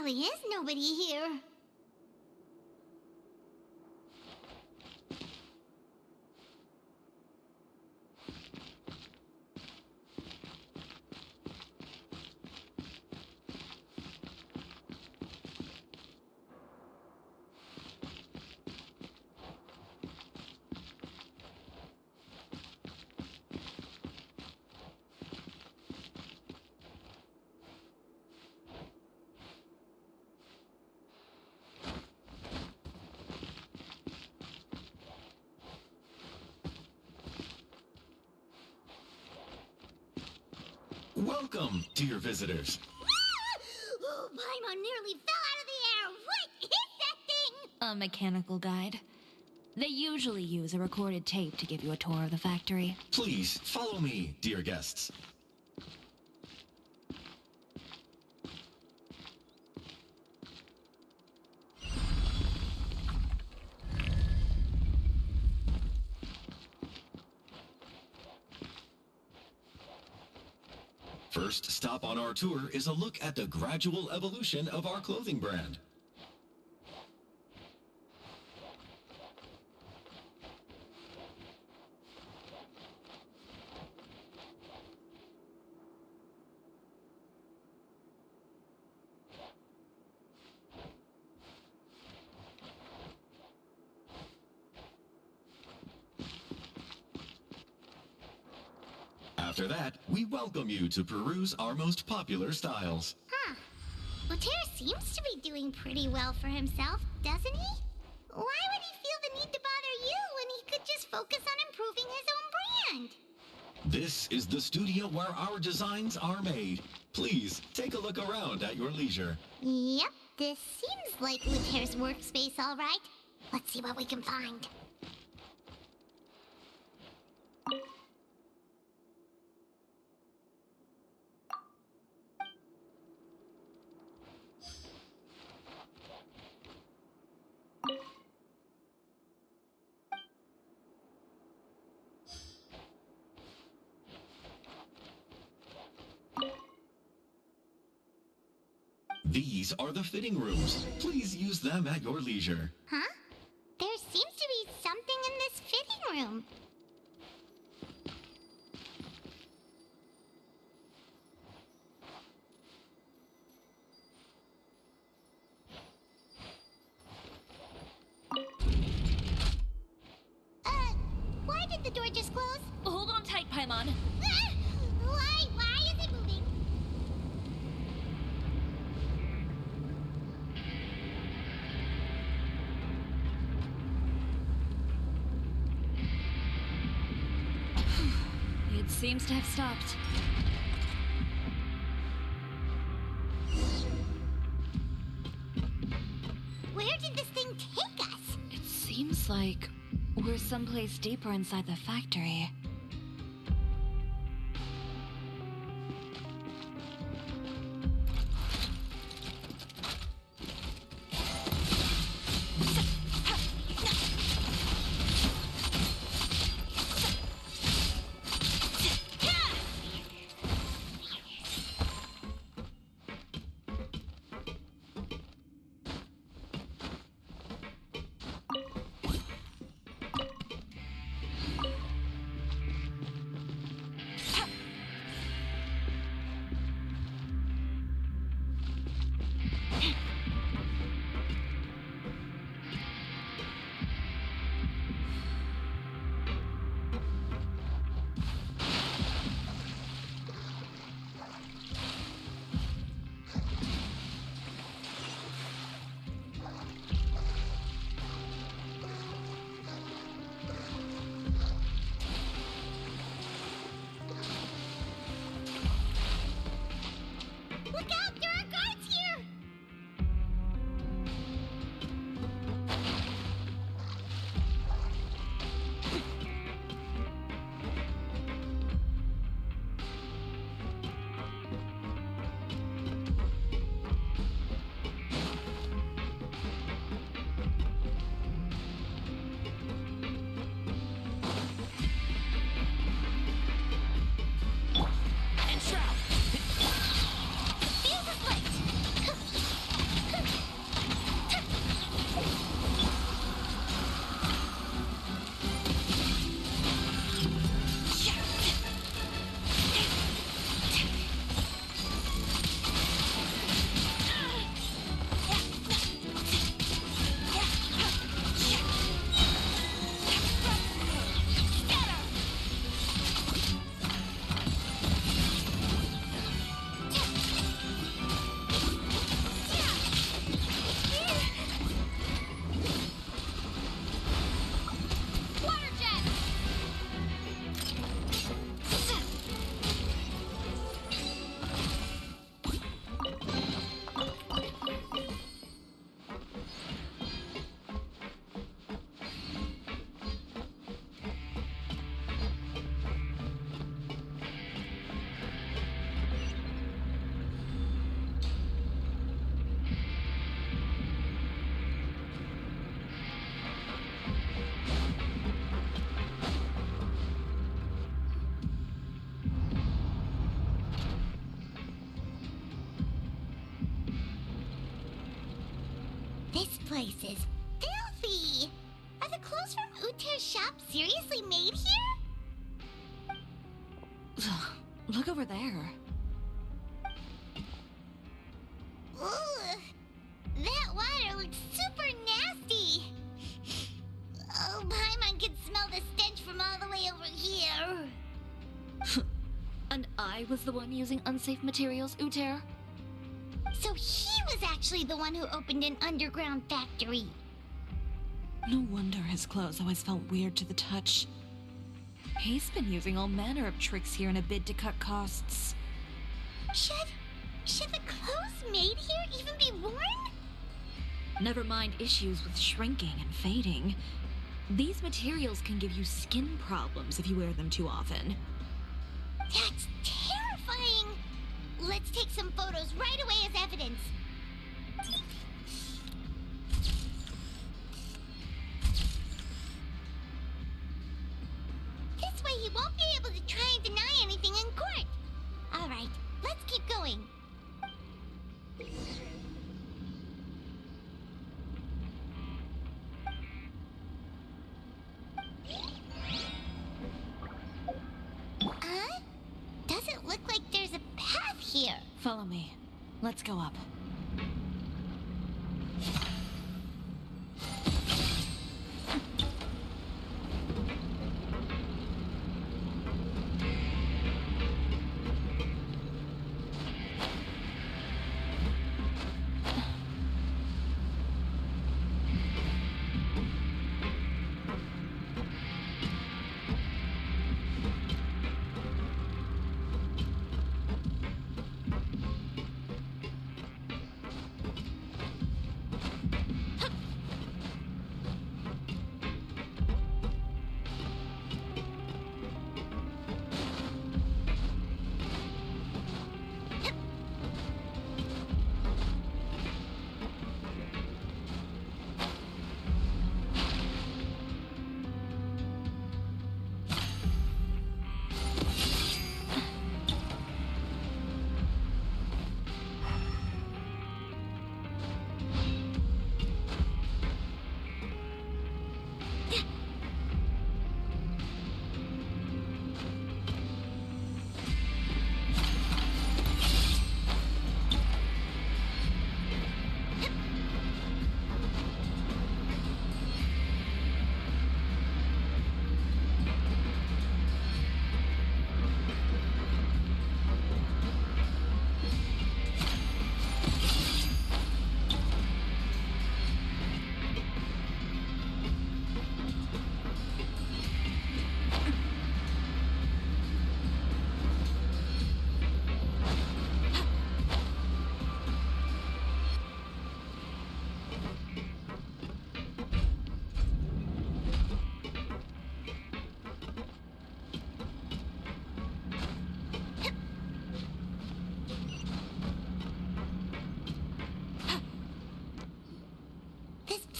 really is nobody here. Welcome, dear visitors. Oh, Paimon nearly fell out of the air. What is that thing? A mechanical guide. They usually use a recorded tape to give you a tour of the factory. Please follow me, dear guests. First stop on our tour is a look at the gradual evolution of our clothing brand. After that, we welcome you to peruse our most popular styles. Huh. Later seems to be doing pretty well for himself, doesn't he? Why would he feel the need to bother you when he could just focus on improving his own brand? This is the studio where our designs are made. Please, take a look around at your leisure. Yep, this seems like Luter's workspace, all right. Let's see what we can find. These are the fitting rooms. Please use them at your leisure. Huh? There seems to be something in this fitting room. Why did the door just close? Hold on tight, Paimon. Why is it moving? It seems to have stopped. Where did this thing take us? It seems like we're someplace deeper inside the factory. This place is filthy! Are the clothes from Uter's shop seriously made here? Look over there. Ugh! That water looks super nasty! Oh, Paimon can smell the stench from all the way over here! And I was the one using unsafe materials, Uter? So he was actually the one who opened an underground factory! No wonder his clothes always felt weird to the touch. He's been using all manner of tricks here in a bid to cut costs. Should the clothes made here even be worn? Never mind issues with shrinking and fading. These materials can give you skin problems if you wear them too often. That's terrifying! Let's take some photos right away as evidence. This way he won't be able to try and deny anything in court. All right, let's keep going. Doesn't look like there's a path here. Follow me. Let's go up.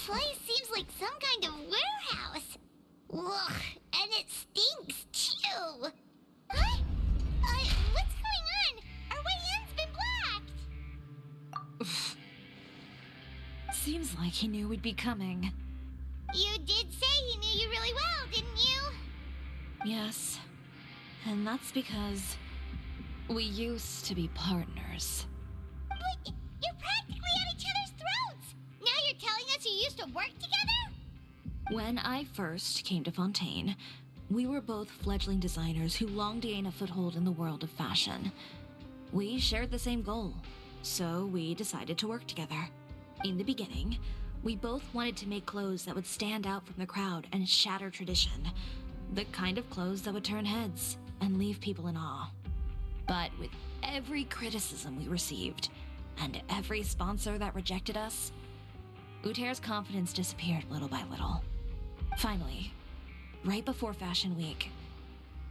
place seems like some kind of warehouse. Ugh, and it stinks too. Huh? What's going on? Our way in's been blocked. Seems like he knew we'd be coming. You did say he knew you really well, didn't you? Yes. And that's because we used to be partners. But you're practically at each other's throats. Now you're telling us you used to work together? When I first came to Fontaine, we were both fledgling designers who longed to gain a foothold in the world of fashion. We shared the same goal, so we decided to work together. In the beginning, we both wanted to make clothes that would stand out from the crowd and shatter tradition. The kind of clothes that would turn heads and leave people in awe. But with every criticism we received, and every sponsor that rejected us, Uter's confidence disappeared little by little. Finally, right before Fashion Week,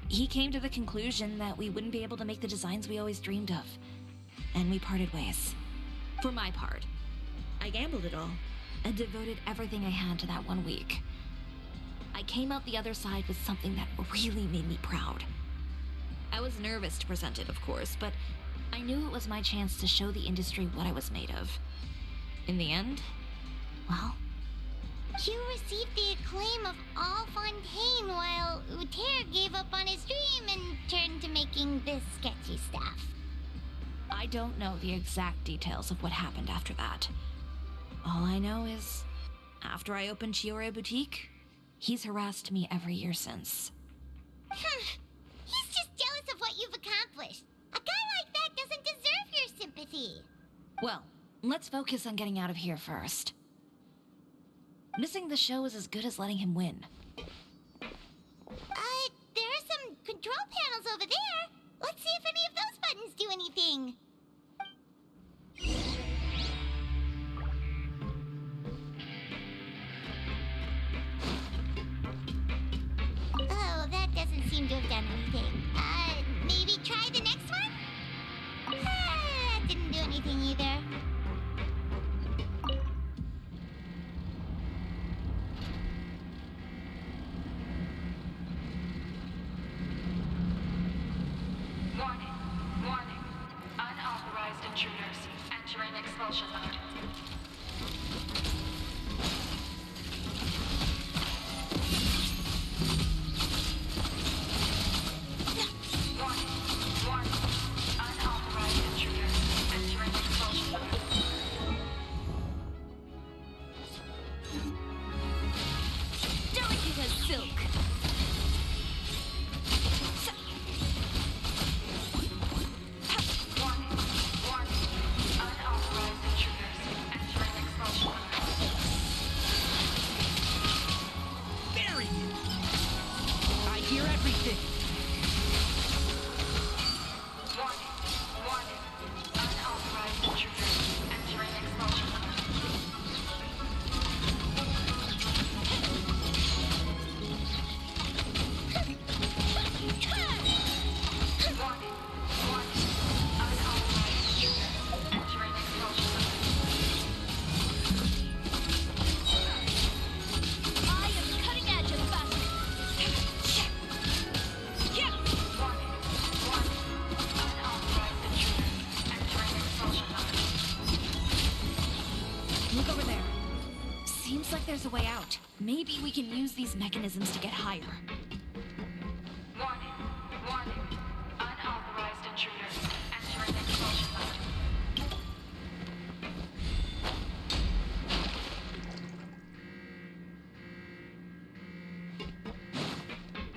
he came to the conclusion that we wouldn't be able to make the designs we always dreamed of, and we parted ways. For my part, I gambled it all and devoted everything I had to that 1 week. I came out the other side with something that really made me proud. I was nervous to present it, of course, but I knew it was my chance to show the industry what I was made of. In the end, Well, You received the acclaim of all Fontaine while Uter gave up on his dream and turned to making this sketchy stuff. I don't know the exact details of what happened after that. All I know is, after I opened Cisoria Boutique, he's harassed me every year since. He's just jealous of what you've accomplished. A guy like that doesn't deserve your sympathy. Well, let's focus on getting out of here first. Missing the show is as good as letting him win. There are some control panels over there. Let's see if any of those buttons do anything. Oh, that doesn't seem to have done anything. Maybe try the next one? That didn't do anything either. Warning. Warning. Unauthorized intruders entering expulsion mode. Warning. Warning. Unauthorized intruders entering expulsion mode. Delicate as silk. Warning. Warning. Unauthorized intruders entering expulsion mode. Bury you! I hear everything! Warning. Warning. Unauthorized intruders entering expulsion mode. Warning. Warning. Unauthorized intruders entering expulsion mode. I am cutting edge of fashion. Warning. Warning. Unauthorized intruders entering expulsion mode. Look over there. Seems like there's a way out. Maybe we can use these mechanisms to get higher. Warning. Warning. Unauthorized intruders entering expulsion mode.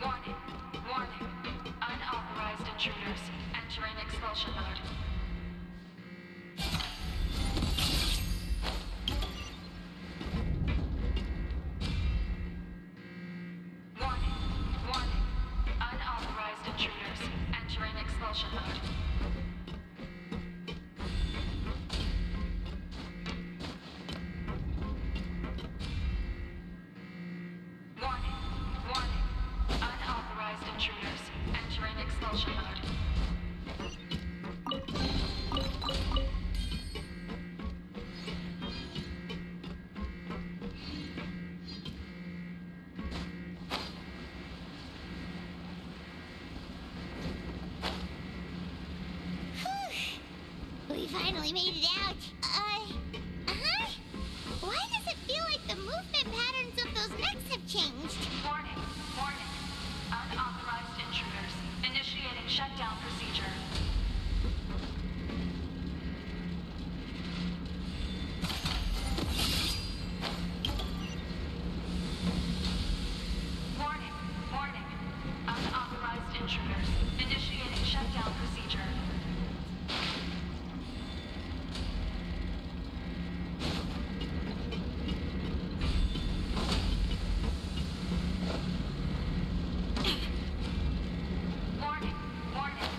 Warning. Warning. Unauthorized intruders entering expulsion mode. Warning. Warning. Unauthorized intruders entering expulsion mode. Warning. Warning. Unauthorized intruders entering expulsion mode. We finally made it out. Why does it feel like the movement patterns of those mechs have changed? Warning. Warning. Unauthorized intruders initiating shutdown procedure. Warning. Warning. Unauthorized intruders initiating shutdown procedure. Warning. Warning.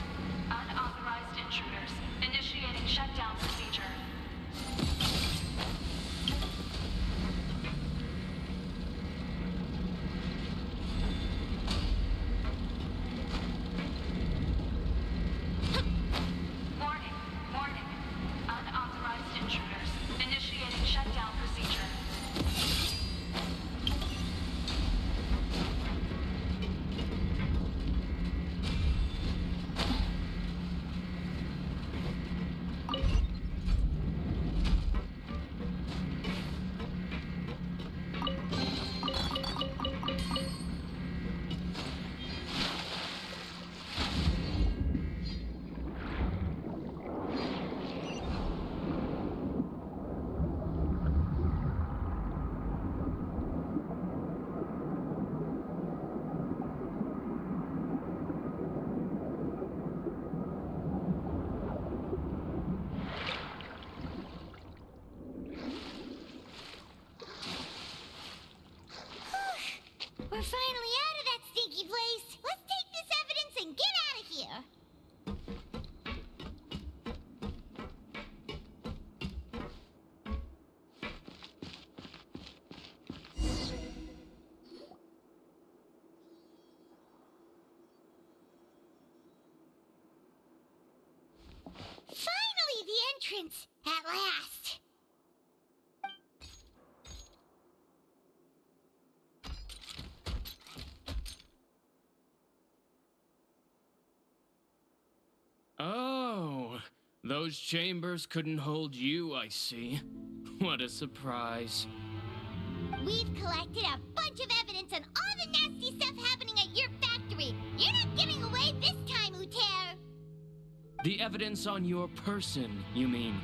evidence! At last! Oh, those chambers couldn't hold you, I see. What a surprise. We've collected a bunch of evidence on all the nasty stuff happening at your factory. You're not getting away this time, Uter. The evidence on your person, you mean?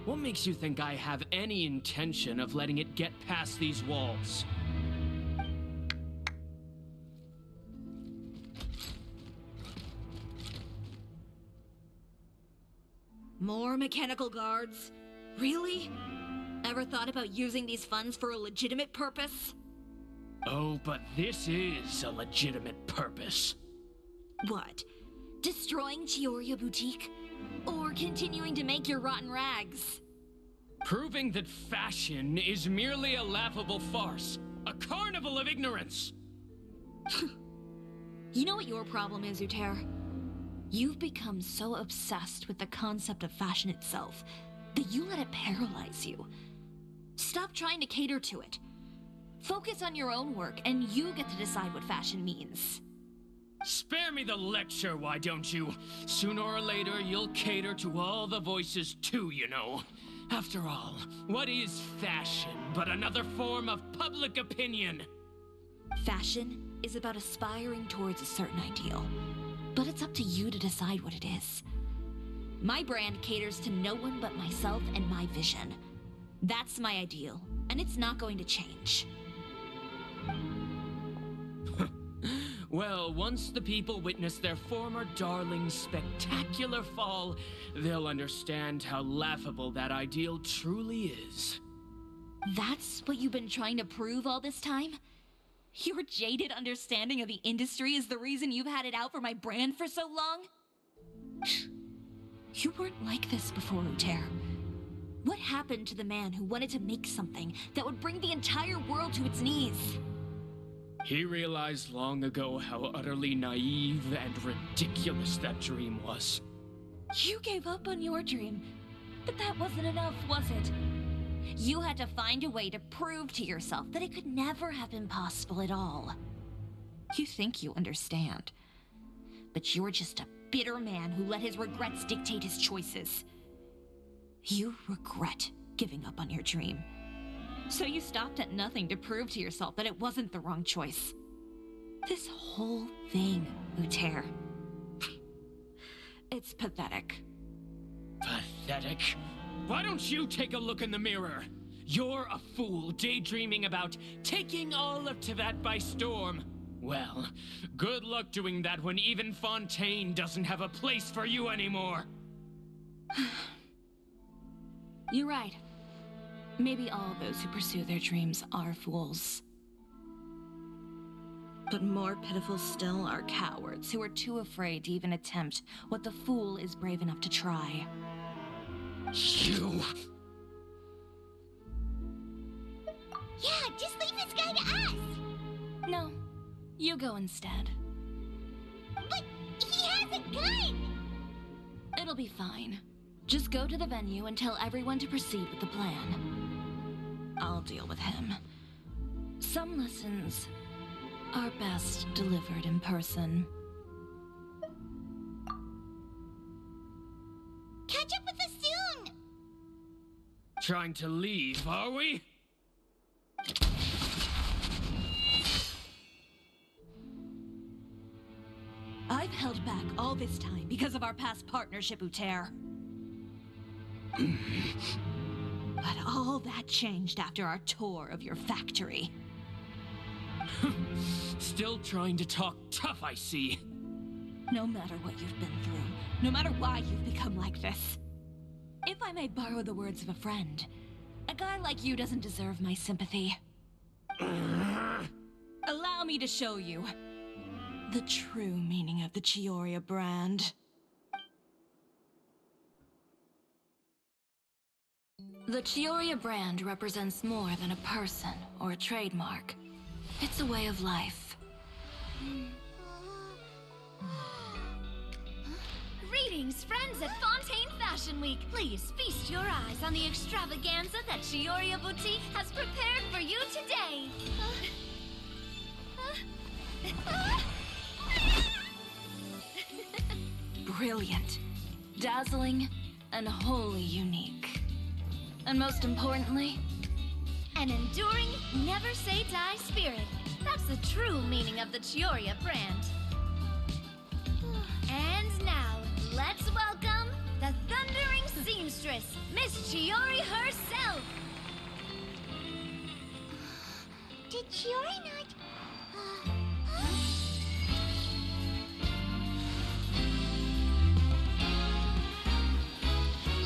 What makes you think I have any intention of letting it get past these walls? More mechanical guards? Really? Ever thought about using these funds for a legitimate purpose? Oh, but this is a legitimate purpose. What? Destroying Chiori Boutique? Or continuing to make your rotten rags? Proving that fashion is merely a laughable farce. A carnival of ignorance! You know what your problem is, Uter? You've become so obsessed with the concept of fashion itself that you let it paralyze you. Stop trying to cater to it. Focus on your own work, and you get to decide what fashion means. Spare me the lecture, why don't you? Sooner or later, you'll cater to all the voices too, you know. After all, what is fashion but another form of public opinion? Fashion is about aspiring towards a certain ideal, but it's up to you to decide what it is. My brand caters to no one but myself and my vision. That's my ideal, and it's not going to change. Well, once the people witness their former darling's spectacular fall, they'll understand how laughable that ideal truly is. That's what you've been trying to prove all this time? Your jaded understanding of the industry is the reason you've had it out for my brand for so long? You weren't like this before, Uter. What happened to the man who wanted to make something that would bring the entire world to its knees? He realized long ago how utterly naive and ridiculous that dream was. You gave up on your dream, but that wasn't enough, was it? You had to find a way to prove to yourself that it could never have been possible at all. You think you understand, but you're just a bitter man who let his regrets dictate his choices. You regret giving up on your dream. So you stopped at nothing to prove to yourself that it wasn't the wrong choice. This whole thing, Uter. It's pathetic. Pathetic? Why don't you take a look in the mirror? You're a fool daydreaming about taking all of Teyvat by storm. Well, good luck doing that when even Fontaine doesn't have a place for you anymore. You're right. Maybe all those who pursue their dreams are fools. But more pitiful still are cowards who are too afraid to even attempt what the fool is brave enough to try. You! Yeah, just leave this guy to us! No, you go instead. But he has a gun! It'll be fine. Just go to the venue and tell everyone to proceed with the plan. I'll deal with him. Some lessons are best delivered in person. Catch up with us soon! Trying to leave, are we? I've held back all this time because of our past partnership, Uter. But all that changed after our tour of your factory. Still trying to talk tough, I see. No matter what you've been through, no matter why you've become like this. If I may borrow the words of a friend, a guy like you doesn't deserve my sympathy. Allow me to show you the true meaning of the Cisoria brand. The Cisoria brand represents more than a person or a trademark. It's a way of life. Greetings! Greetings, friends at Fontaine Fashion Week. Please feast your eyes on the extravaganza that Cisoria Boutique has prepared for you today. Brilliant, dazzling, and wholly unique. And most importantly, An enduring, never-say-die spirit. That's the true meaning of the Chiori brand. And now, let's welcome the thundering seamstress, Miss Chiori herself. Did Chiori not...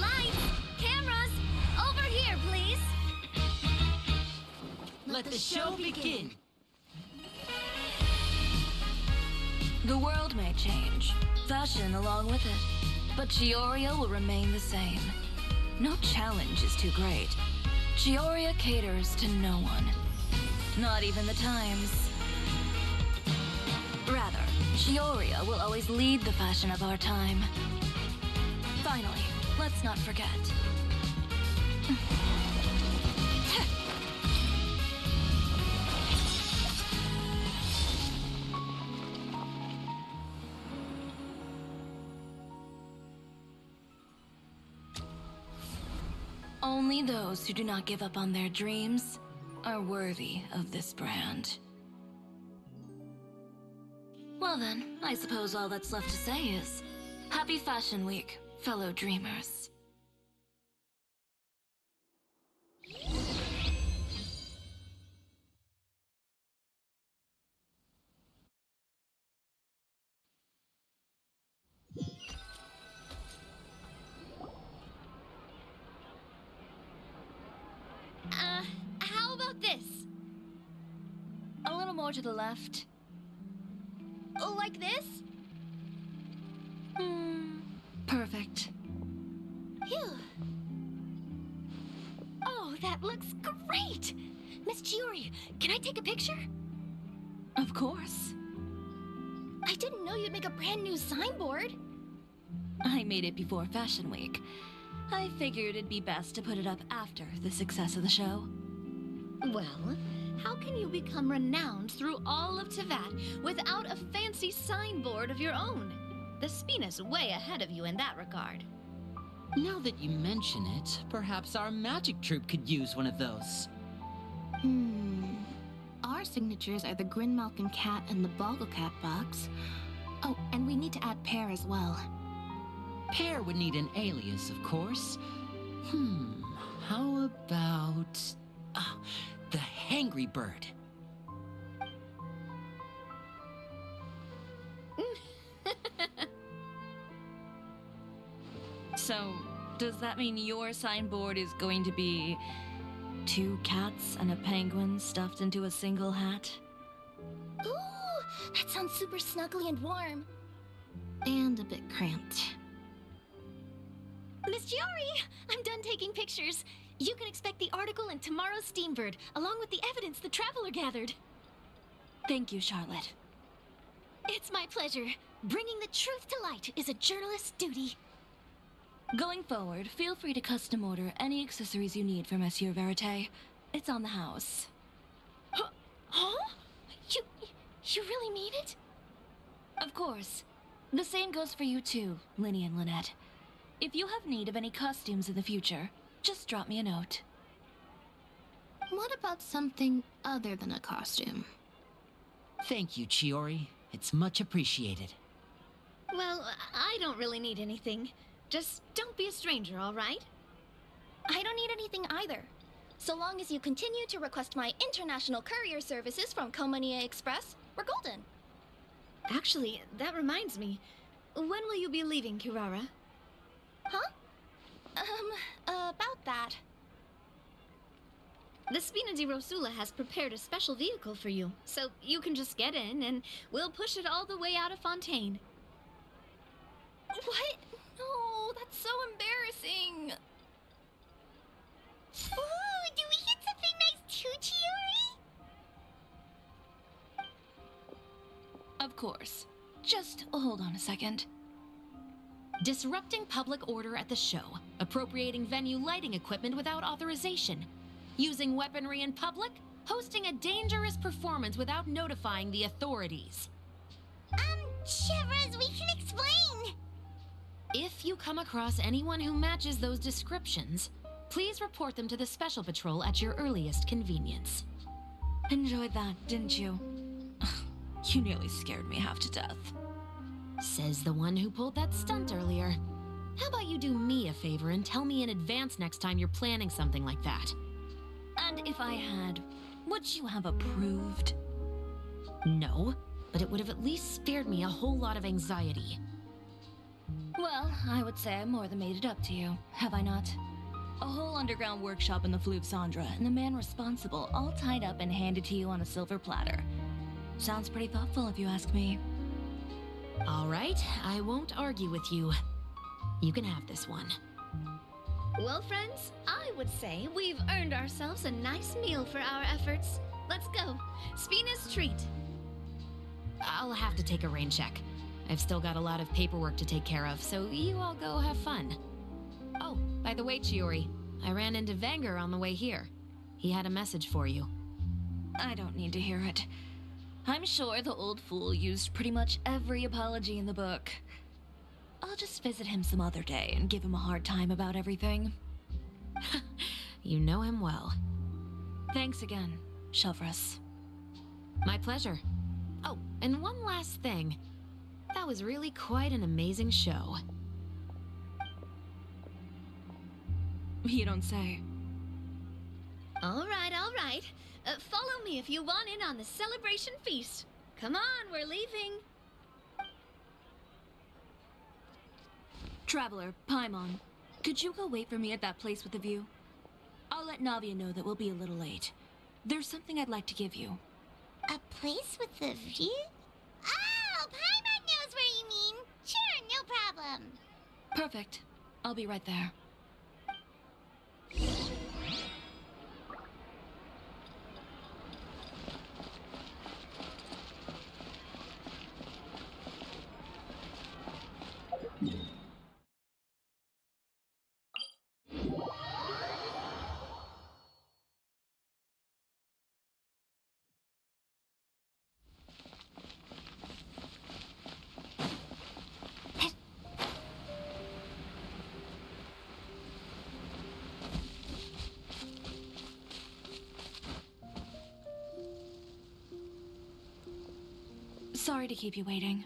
Lights, cameras, over here, please. Let the show begin. the world may change, fashion along with it, but Chioria will remain the same. No challenge is too great. Chioria caters to no one. Not even the times. Rather, Chioria will always lead the fashion of our time. Finally, let's not forget. Only those who do not give up on their dreams are worthy of this brand. Well then, I suppose all that's left to say is, Happy Fashion Week, fellow dreamers. How about this? A little more to the left. Like this? Perfect. Phew. Oh, that looks great! Miss Chiori, can I take a picture? Of course. I didn't know you'd make a brand new signboard. I made it before Fashion Week. I figured it'd be best to put it up after the success of the show. Well, how can you become renowned through all of Teyvat without a fancy signboard of your own? The Spina's way ahead of you in that regard. Now that you mention it, perhaps our magic troupe could use one of those. Our signatures are the Grinmalkin cat and the Bogglecat box. Oh, and we need to add Pear as well. Pear would need an alias, of course. How about... the Hangry Bird. So, does that mean your signboard is going to be 2 cats and a penguin stuffed into a single hat? Ooh, that sounds super snuggly and warm. And a bit cramped. Miss Chiori, I'm done taking pictures. You can expect the article in tomorrow's Steambird, along with the evidence the Traveler gathered. Thank you, Charlotte. It's my pleasure. Bringing the truth to light is a journalist's duty. Going forward, feel free to custom order any accessories you need for Monsieur Verite. It's on the house. Huh? You really mean it? Of course. The same goes for you too, Linny and Lynette. If you have need of any costumes in the future, just drop me a note. What about something other than a costume? Thank you, Chiori. It's much appreciated. Well, I don't really need anything. Just don't be a stranger, all right? I don't need anything either. So long as you continue to request my international courier services from Komania Express, we're golden. Actually, that reminds me. When will you be leaving, Kirara? Huh? About that. The Spina di Rosula has prepared a special vehicle for you, so you can just get in and we'll push it all the way out of Fontaine. What? No, that's so embarrassing. Ooh, do we get something nice too, Chiori? Of course. Just hold on a second. Disrupting public order at the show, appropriating venue lighting equipment without authorization, using weaponry in public, hosting a dangerous performance without notifying the authorities. Chevras, we can explain! If you come across anyone who matches those descriptions, please report them to the Special Patrol at your earliest convenience. Enjoyed that, didn't you? You nearly scared me half to death. Says the one who pulled that stunt earlier. How about you do me a favor and tell me in advance next time you're planning something like that? And if I had, would you have approved? No, but it would have at least spared me a whole lot of anxiety. Well, I would say I more than made it up to you, have I not? A whole underground workshop in the Fleuve Sandra, and the man responsible all tied up and handed to you on a silver platter. Sounds pretty thoughtful if you ask me. All right, I won't argue with you. You can have this one. Well, friends, I would say we've earned ourselves a nice meal for our efforts. Let's go. Spina's treat. I'll have to take a rain check. I've still got a lot of paperwork to take care of, so you all go have fun. Oh, by the way, Chiori, I ran into Vanger on the way here. He had a message for you. I don't need to hear it. I'm sure the old fool used pretty much every apology in the book. I'll just visit him some other day and give him a hard time about everything. You know him well. Thanks again, Chevras. My pleasure. Oh, and one last thing. That was really quite an amazing show. You don't say. All right, all right. Follow me if you want in on the celebration feast. Come on, we're leaving. Traveler, Paimon, could you go wait for me at that place with the view? I'll let Navia know that we'll be a little late. There's something I'd like to give you. A place with a view? Oh, Paimon knows where you mean. Sure, no problem. Perfect. I'll be right there. Sorry to keep you waiting.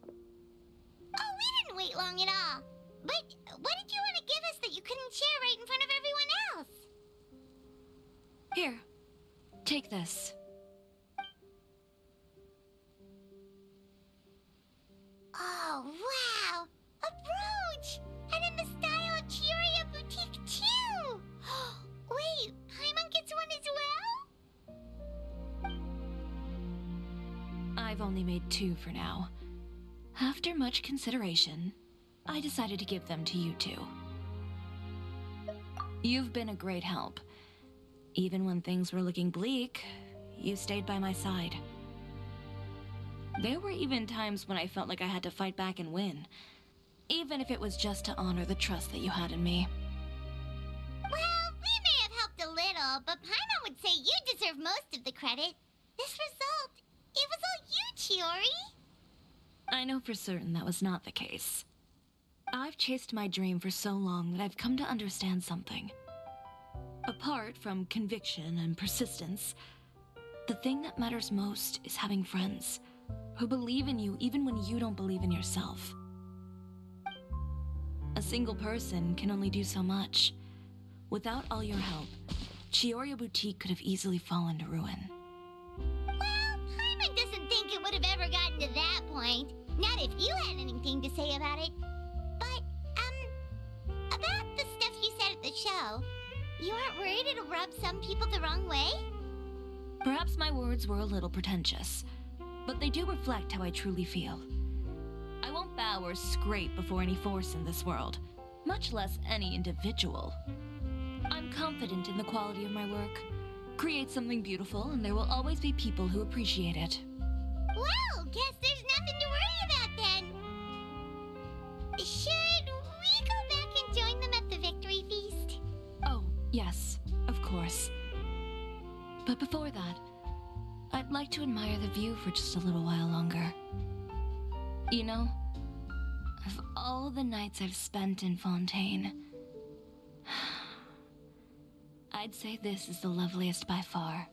Oh, we didn't wait long at all. But what did you want to give us that you couldn't share right in front of everyone else? Here, take this. Oh, wow! A brooch! And in the style of Cisoria Boutique, too! Wait, Paimon gets one as well? I've only made 2 for now. After much consideration, I decided to give them to you 2. You've been a great help. Even when things were looking bleak, you stayed by my side. There were even times when I felt like I had to fight back and win, even if it was just to honor the trust that you had in me. Well, we may have helped a little, but Paimon would say you deserve most of the credit. This result, it was all you, Chiori. I know for certain that was not the case. I've chased my dream for so long that I've come to understand something. Apart from conviction and persistence, the thing that matters most is having friends who believe in you even when you don't believe in yourself. A single person can only do so much. Without all your help, Cisoria Boutique could have easily fallen to ruin. Well, Paimon doesn't think it would have ever gotten to that point. Not if you had anything to say about it. But, about the stuff you said at the show, you aren't worried it'll rub some people the wrong way? Perhaps my words were a little pretentious, but they do reflect how I truly feel. I won't bow or scrape before any force in this world, much less any individual. I'm confident in the quality of my work. Create something beautiful, and there will always be people who appreciate it. Well, guess there's nothing to worry about then. Should But before that, I'd like to admire the view for just a little while longer. You know, of all the nights I've spent in Fontaine, I'd say this is the loveliest by far.